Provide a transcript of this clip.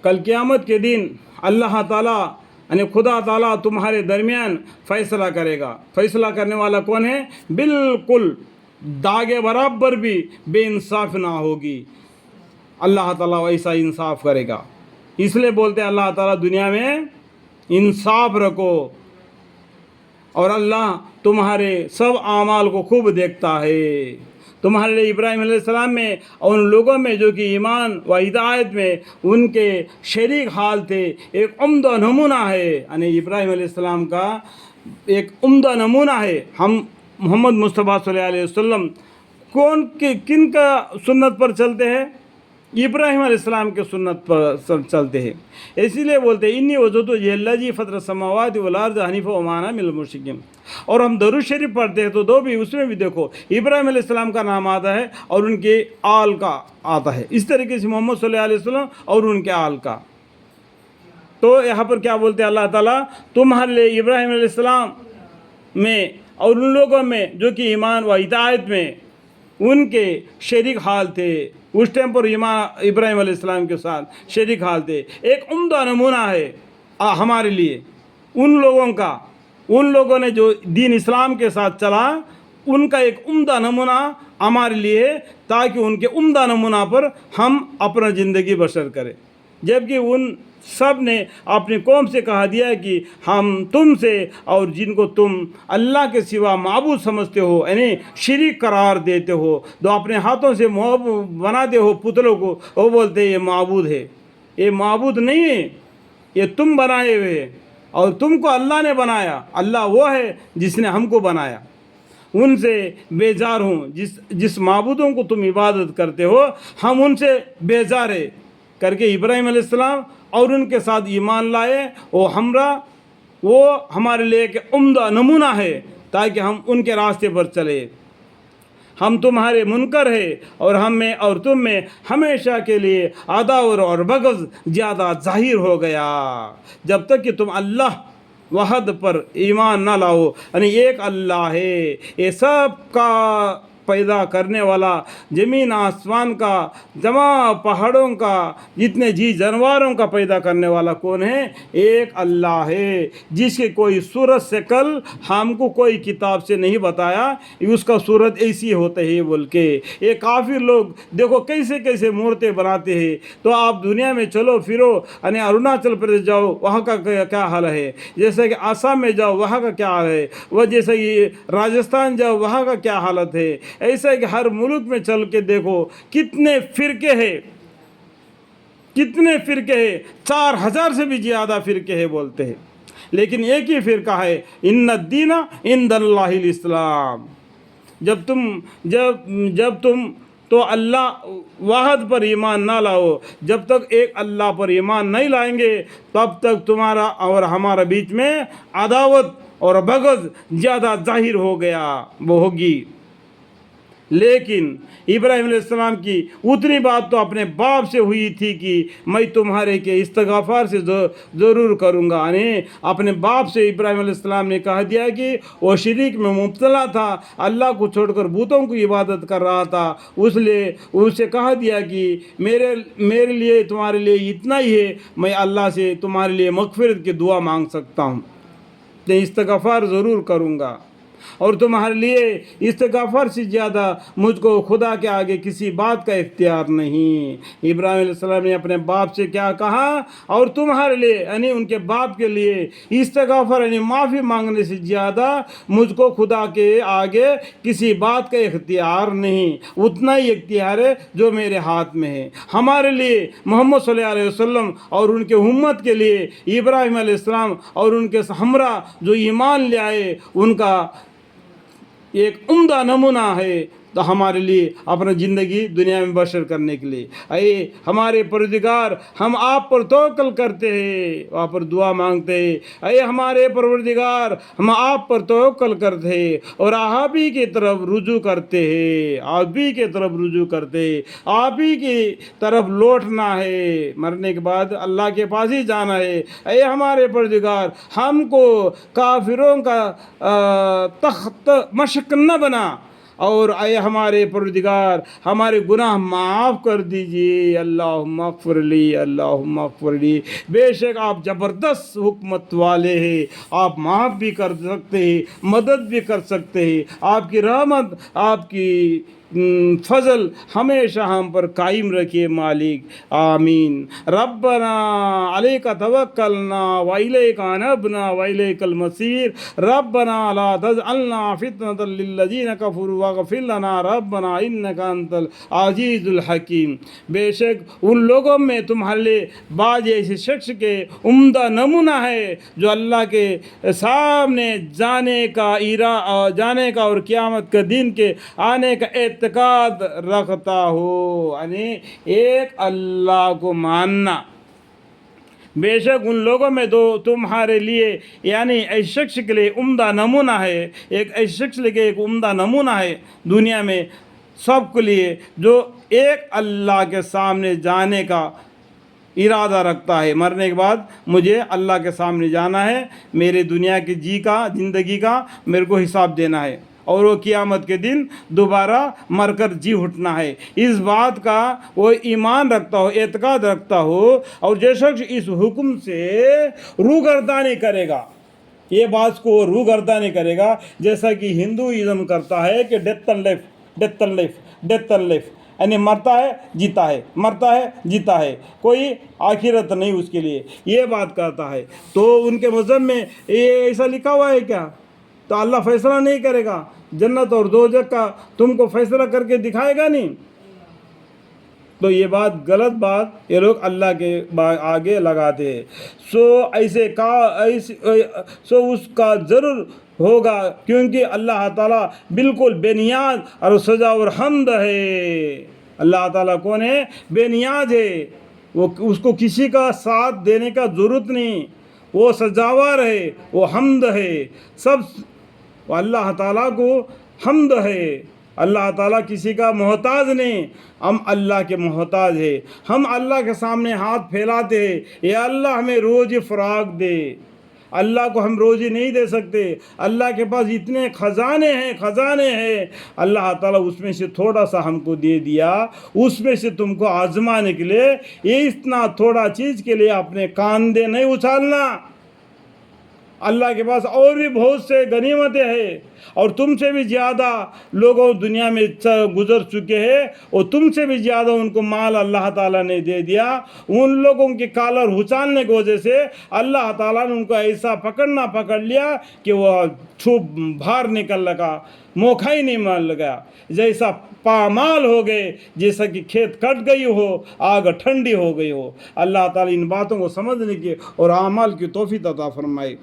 کل قیامت کے دن اللہ تعالیٰ یعنی خدا تعالیٰ تمہارے درمیان فیصلہ کرے گا. فیصلہ کرنے والا کون ہے؟ بالکل داغے برابر بھی بے انصاف نہ ہوگی. اللہ تعالیٰ ایسا انصاف کرے گا. اس لیے بولتے ہیں اللہ تعالیٰ دنیا میں انصاف رکھو، اور اللہ تمہارے سب اعمال کو خوب دیکھتا ہے. تمہارے لیے ابراہیم علیہ السلام میں اور ان لوگوں میں جو کہ ایمان و ہدایت میں ان کے شریک حال تھے ایک عمدہ نمونہ ہے. یعنی ابراہیم علیہ السلام کا ایک عمدہ نمونہ ہے. ہم محمد مصطفیٰ صلی اللہ علیہ وسلم کن کا سنت پر چلتے ہیں؟ ابراہیم علیہ السلام کے سنت پر چلتے ہیں. اسی لیے بولتے ہیں انی وجہت وجہ الذی فطر السماوات والارض حنیفا وما انا من المشرکین. اور ہم درود شریف پڑھتے ہیں تو دو بھی اس میں بھی دیکھو ابراہیم علیہ السلام کا نام آتا ہے اور ان کے آل کا آتا ہے. اس طریقے سے محمد صلی اللہ علیہ وسلم اور ان کے آل کا. تو یہاں پر کیا بولتے ہیں اللہ تعالیٰ تمہارے لیے ابراہیم علیہ السلام میں اور ان لوگوں میں جو کہ ایمان و ہدایت میں ان کے شریک حال تھے. اس ٹائم پر ایمان ابراہیم علیہ السلام کے ساتھ شریک حال تھے. ایک عمدہ نمونہ ہے ہمارے لیے ان لوگوں کا. ان لوگوں نے جو دین اسلام کے ساتھ چلا ان کا ایک عمدہ نمونہ ہمارے لیے، تاکہ ان کے عمدہ نمونہ پر ہم اپنا زندگی بسر کریں. جبکہ ان سب نے اپنی قوم سے کہا دیا کہ ہم تم سے اور جن کو تم اللہ کے سوا معبود سمجھتے ہو یعنی شریک قرار دیتے ہو، جو اپنے ہاتھوں سے بناتے ہو پتلوں کو، وہ بولتے ہیں یہ معبود ہے. یہ معبود نہیں ہے، یہ تم بنائے ہوئے ہیں اور تم کو اللہ نے بنایا. اللہ وہ ہے جس نے ہم کو بنایا. ان سے بیزار ہوں. جس معبودوں کو تم عبادت کرتے ہو ہم ان سے بیزار ہے کر کے ابراہیم علیہ السلام اور ان کے ساتھ ایمان لائے. وہ ہمارے لیے ایک عمدہ نمونہ ہے تاکہ ہم ان کے راستے پر چلے. ہم تمہارے منکر ہے اور ہم میں اور تم میں ہمیشہ کے لیے عداوت اور بغض زیادہ ظاہر ہو گیا جب تک کہ تم اللہ وحد پر ایمان نہ لاؤ. یعنی ایک اللہ ہے، یہ سب کا پیدا کرنے والا، زمین آسمان کا، جمع پہاڑوں کا، جتنے جانوروں کا پیدا کرنے والا کون ہے؟ ایک اللہ ہے، جس کی کوئی صورت شکل ہم کو کوئی کتاب سے نہیں بتایا اس کا صورت ایسی ہوتا ہے بول کے. یہ کافر لوگ دیکھو کیسے کیسے مورتیں بناتے ہیں. تو آپ دنیا میں چلو پھرو، یعنی اروناچل پردیش جاؤ وہاں کا کیا حال ہے، جیسے کہ آسام میں جاؤ وہاں کا کیا حال ہے، وہ جیسے کہ راجستھان جاؤ وہاں کا کیا حالت ہے. ایسا کہ ہر ملک میں چل کے دیکھو کتنے فرقے ہیں، 4000 سے بھی زیادہ فرقے ہیں بولتے ہیں. لیکن ایک ہی فرقہ ہے، ان الدین عند اللہ الاسلام. جب تم تو اللہ واحد پر ایمان نہ لاؤ، جب تک ایک اللہ پر ایمان نہیں لائیں گے تب تک تمہارا اور ہمارا بیچ میں عداوت اور بغض زیادہ ظاہر ہوگی. لیکن ابراہیم علیہ السلام کی اتنی بات تو اپنے باپ سے ہوئی تھی کہ میں تمہارے کے استغفار سے ضرور کروں گا. یعنی اپنے باپ سے ابراہیم علیہ السلام نے کہہ دیا کہ وہ شریک میں مبتلا تھا، اللہ کو چھوڑ کر بتوں کی عبادت کر رہا تھا. اس لیے اسے کہہ دیا کہ میرے لیے تمہارے لیے اتنا ہی ہے، میں اللہ سے تمہارے لیے مغفرت کی دعا مانگ سکتا ہوں، تو استغفار ضرور کروں گا. اور تمہارے لیے استغفار سے زیادہ مجھ کو خدا کے آگے کسی بات کا اختیار نہیں. ابراہیم علیہ السلام نے اپنے باپ سے کیا کہا؟ اور تمہارے لیے یعنی ان کے باپ کے لیے استغفار یعنی معافی مانگنے سے زیادہ مجھ کو خدا کے آگے کسی بات کا اختیار نہیں. اتنا ہی اختیار ہے جو میرے ہاتھ میں ہے. ہمارے لیے محمد صلی اللہ علیہ وسلم اور ان کے امت کے لیے ابراہیم علیہ السلام اور ان کے ہمراہ جو ایمان لے آئے ان کا ایک عمدہ نمونہ ہے. تو ہمارے لیے اپنا زندگی دنیا میں بسر کرنے کے لیے اے ہمارے پروردگار ہم آپ پر توکل کرتے ہیں، آپ پر دعا مانگتے ہیں. اے ہمارے پروردگار ہم آپ پر توکل کرتے ہیں اور آپ ہی کی طرف رجوع کرتے ہیں، آپ ہی کی طرف رجوع کرتے ہیں، آپ ہی کی طرف لوٹنا ہے، مرنے کے بعد اللہ کے پاس ہی جانا ہے. اے ہمارے پروردگار ہم کو کافروں کا تخت مشق نہ بنا اور اے ہمارے پروردگار ہمارے گناہ معاف کر دیجیے، اللہم اغفر لی، اللہم اغفر لی۔ بے شک آپ زبردست حکمت والے ہیں، آپ معاف بھی کر سکتے ہیں، مدد بھی کر سکتے ہیں، آپ کی رحمت، آپ کی فضل ہمیشہ ہم پر قائم رکھیے مالک، آمین۔ ربنا علیک توکلنا وإلیک انبنا وإلیک المصیر، ربنا لا تجعلنا فتنة للذین کفروا واغفر لنا ربنا انک انت العزیز الحکیم۔ بے شک ان لوگوں میں تمہارے لیے بعض ایسے شخص کے عمدہ نمونہ ہے جو اللہ کے سامنے جانے کا اور قیامت کے دن کے آنے کا اعتقاد رکھتا ہو، یعنی ایک اللہ کو ماننا۔ بے شک ان لوگوں میں دو تمہارے لیے یعنی ایس شخص کے لیے عمدہ نمونہ ہے، ایک ایس شخص کے لیے ایک عمدہ نمونہ ہے دنیا میں سب کے لیے جو ایک اللہ کے سامنے جانے کا ارادہ رکھتا ہے۔ مرنے کے بعد مجھے اللہ کے سامنے جانا ہے، میرے دنیا کی زندگی کا میرے کو حساب دینا ہے، اور وہ قیامت کے دن دوبارہ مر کر جی اٹھنا ہے، اس بات کا وہ ایمان رکھتا ہو، اعتقاد رکھتا ہو، اور جو شخص اس حکم سے روگردانی کرے گا، یہ بات کو روگردانی کرے گا، جیسا کہ ہندوازم کرتا ہے کہ death and life, death and life, death and life, یعنی مرتا ہے جیتا ہے، مرتا ہے جیتا ہے، کوئی آخرت نہیں اس کے لیے، یہ بات کرتا ہے۔ تو ان کے مذہب میں یہ ایسا لکھا ہوا ہے کیا؟ تو اللہ فیصلہ نہیں کرے گا جنت اور دوزخ کا، تم کو فیصلہ کر کے دکھائے گا نہیں؟ تو یہ بات غلط بات یہ لوگ اللہ کے آگے لگاتے ہیں۔ سو اس کا ضرور ہوگا، کیونکہ اللہ تعالیٰ بالکل بے نیاز اور سزا اور حمد ہے۔ اللہ تعالیٰ کون ہے؟ بے نیاز ہے، وہ اس کو کسی کا ساتھ دینے کا ضرورت نہیں، وہ سزاوار ہے، وہ حمد ہے، سب اللہ تعالیٰ کو حمد ہے۔ اللہ تعالیٰ کسی کا محتاج نہیں، ہم اللہ کے محتاج ہیں، ہم اللہ کے سامنے ہاتھ پھیلاتے ہیں، یا اللہ ہمیں روزی فراغ دے۔ اللہ کو ہم روزی نہیں دے سکتے، اللہ کے پاس اتنے خزانے ہیں، اللہ تعالیٰ اس میں سے تھوڑا سا ہم کو دے دیا، اس میں سے تم کو آزمانے کے لیے، یہ اتنا تھوڑا چیز کے لیے اپنے کاندھے نہیں اچھالنا۔ اللہ کے پاس اور بھی بہت سے غنیمتیں ہیں، اور تم سے بھی زیادہ لوگوں دنیا میں گزر چکے ہیں، اور تم سے بھی زیادہ ان کو مال اللہ تعالیٰ نے دے دیا۔ ان لوگوں کے کالر اچھالنے کی وجہ سے اللہ تعالیٰ نے ان کو ایسا پکڑ لیا کہ وہ باہر نکل لگا، موقع ہی نہیں مان لگا، جیسا پامال ہو گئے، جیسا کہ کھیت کٹ گئی ہو، آگ ٹھنڈی ہو گئی ہو۔ اللہ تعالیٰ ان باتوں کو سمجھنے کی اور اعمال کی توفیق عطا فرمائے۔